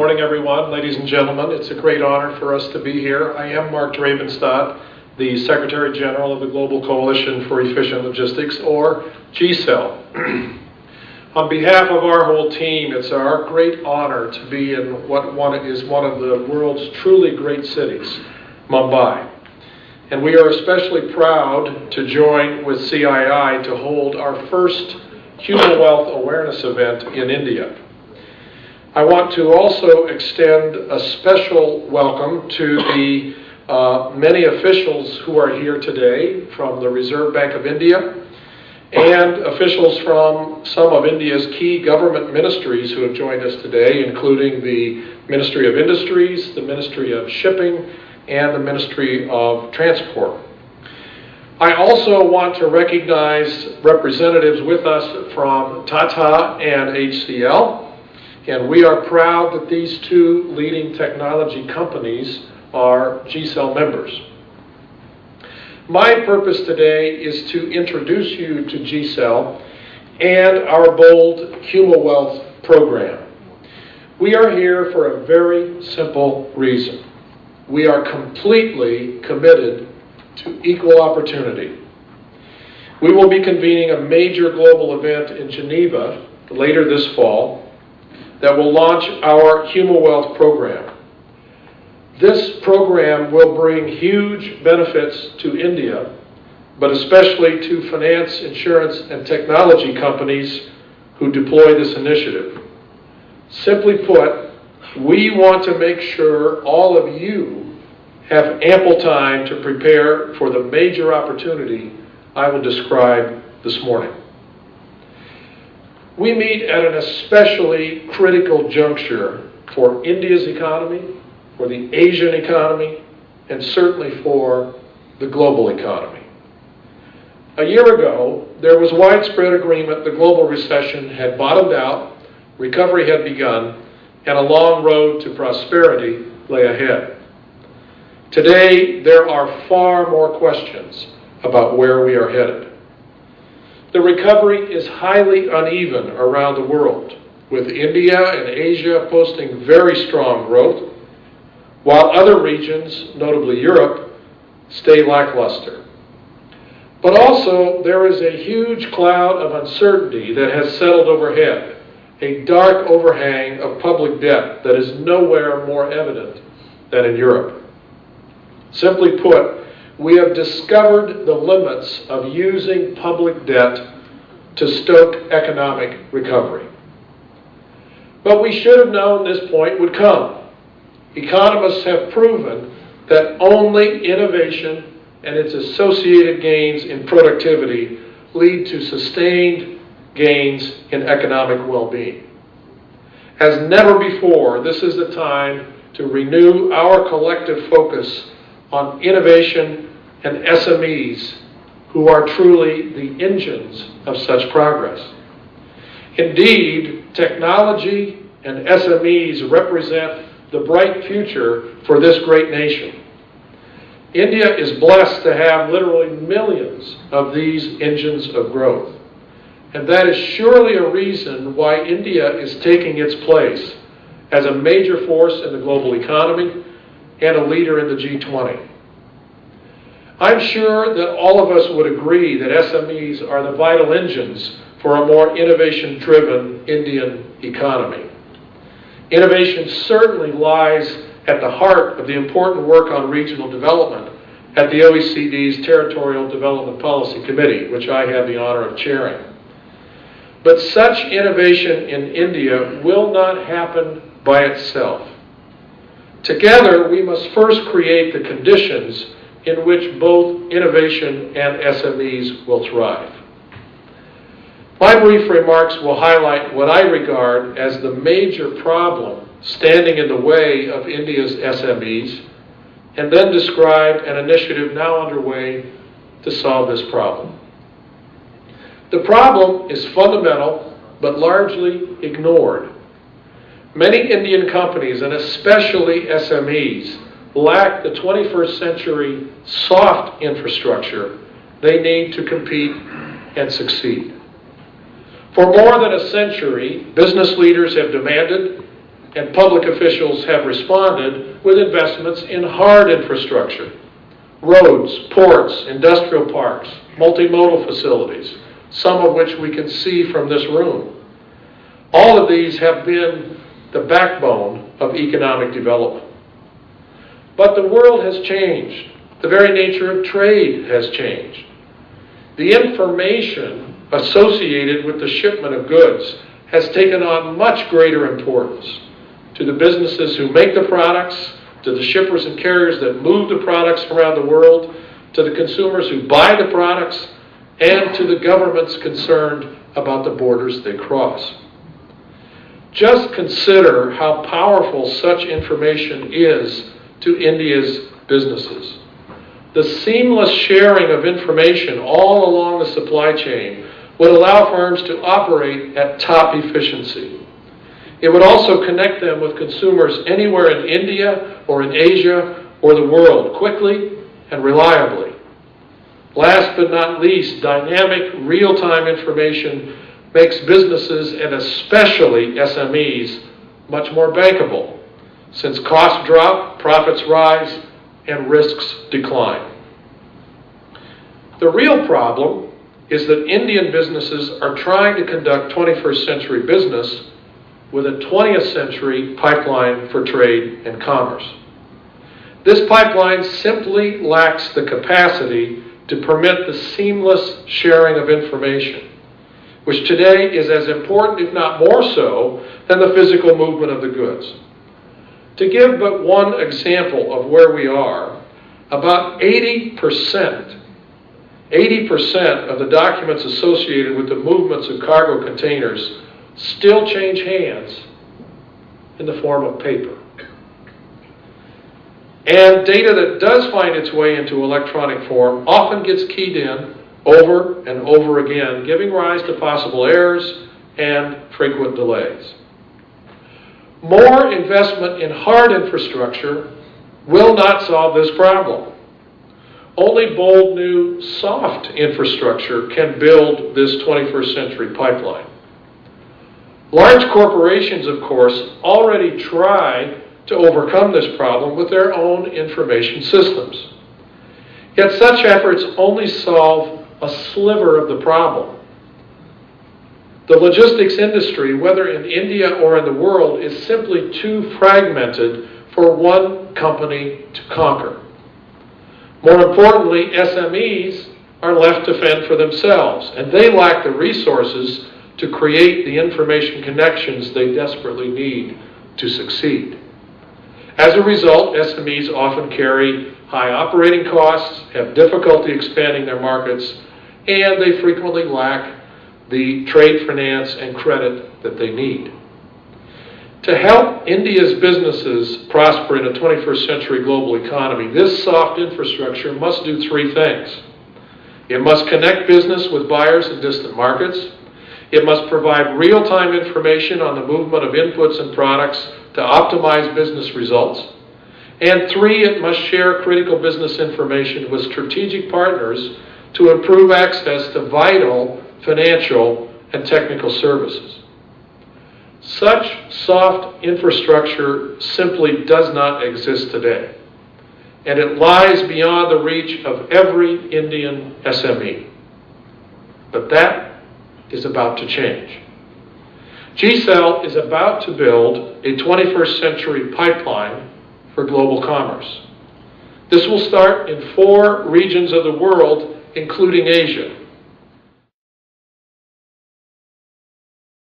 morning, everyone, ladies and gentlemen. It's a great honor for us to be here. I am Mark Drabenstott, the Secretary General of the Global Coalition for Efficient Logistics, or GCEL. On behalf of our whole team, it's our great honor to be in what is one of the world's truly great cities, Mumbai. And we are especially proud to join with CII to hold our first HumaWealth awareness event in India. I want to also extend a special welcome to the many officials who are here today from the Reserve Bank of India and officials from some of India's key government ministries who have joined us today, including the Ministry of Industries, the Ministry of Shipping, and the Ministry of Transport. I also want to recognize representatives with us from Tata and HCL. And we are proud that these two leading technology companies are GCEL members. My purpose today is to introduce you to GCEL and our bold HumaWealth program. We are here for a very simple reason. We are completely committed to equal opportunity. We will be convening a major global event in Geneva later this fall that will launch our HumaWealth program. This program will bring huge benefits to India, but especially to finance, insurance, and technology companies who deploy this initiative. Simply put, we want to make sure all of you have ample time to prepare for the major opportunity I will describe this morning. We meet at an especially critical juncture for India's economy, for the Asian economy, and certainly for the global economy. A year ago, there was widespread agreement the global recession had bottomed out, recovery had begun, and a long road to prosperity lay ahead. Today, there are far more questions about where we are headed. The recovery is highly uneven around the world, with India and Asia posting very strong growth, while other regions, notably Europe, stay lackluster. But also, there is a huge cloud of uncertainty that has settled overhead, a dark overhang of public debt that is nowhere more evident than in Europe. Simply put, we have discovered the limits of using public debt to stoke economic recovery. But we should have known this point would come. Economists have proven that only innovation and its associated gains in productivity lead to sustained gains in economic well-being. As never before, this is the time to renew our collective focus on innovation and SMEs, who are truly the engines of such progress. Indeed, technology and SMEs represent the bright future for this great nation. India is blessed to have literally millions of these engines of growth. And that is surely a reason why India is taking its place as a major force in the global economy and a leader in the G20. I'm sure that all of us would agree that SMEs are the vital engines for a more innovation-driven Indian economy. Innovation certainly lies at the heart of the important work on regional development at the OECD's Territorial Development Policy Committee, which I have the honor of chairing. But such innovation in India will not happen by itself. Together, we must first create the conditions in which both innovation and SMEs will thrive. My brief remarks will highlight what I regard as the major problem standing in the way of India's SMEs, and then describe an initiative now underway to solve this problem. The problem is fundamental, but largely ignored. Many Indian companies, and especially SMEs, lack the 21st century soft infrastructure they need to compete and succeed. For more than a century, business leaders have demanded, and public officials have responded with investments in hard infrastructure: roads, ports, industrial parks, multimodal facilities, some of which we can see from this room. All of these have been the backbone of economic development. But the world has changed. The very nature of trade has changed. The information associated with the shipment of goods has taken on much greater importance to the businesses who make the products, to the shippers and carriers that move the products around the world, to the consumers who buy the products, and to the governments concerned about the borders they cross. Just consider how powerful such information is to India's businesses. The seamless sharing of information all along the supply chain would allow firms to operate at top efficiency. It would also connect them with consumers anywhere in India or in Asia or the world quickly and reliably. Last but not least, dynamic, real-time information makes businesses, and especially SMEs, much more bankable, since costs drop, profits rise, and risks decline. The real problem is that Indian businesses are trying to conduct 21st century business with a 20th century pipeline for trade and commerce. This pipeline simply lacks the capacity to permit the seamless sharing of information, which today is as important, if not more so, than the physical movement of the goods. To give but one example of where we are, about 80% of the documents associated with the movements of cargo containers still change hands in the form of paper. And data that does find its way into electronic form often gets keyed in over and over again, giving rise to possible errors and frequent delays. More investment in hard infrastructure will not solve this problem. Only bold new soft infrastructure can build this 21st century pipeline. Large corporations, of course, already try to overcome this problem with their own information systems. Yet such efforts only solve a sliver of the problem. The logistics industry, whether in India or in the world, is simply too fragmented for one company to conquer. More importantly, SMEs are left to fend for themselves, and they lack the resources to create the information connections they desperately need to succeed. As a result, SMEs often carry high operating costs, have difficulty expanding their markets, and they frequently lack the trade finance and credit that they need. To help India's businesses prosper in a 21st century global economy, this soft infrastructure must do three things. It must connect business with buyers in distant markets. It must provide real-time information on the movement of inputs and products to optimize business results. And three, it must share critical business information with strategic partners to improve access to vital financial and technical services. Such soft infrastructure simply does not exist today, and it lies beyond the reach of every Indian SME. But that is about to change. GCEL is about to build a 21st century pipeline for global commerce. This will start in 4 regions of the world, including Asia.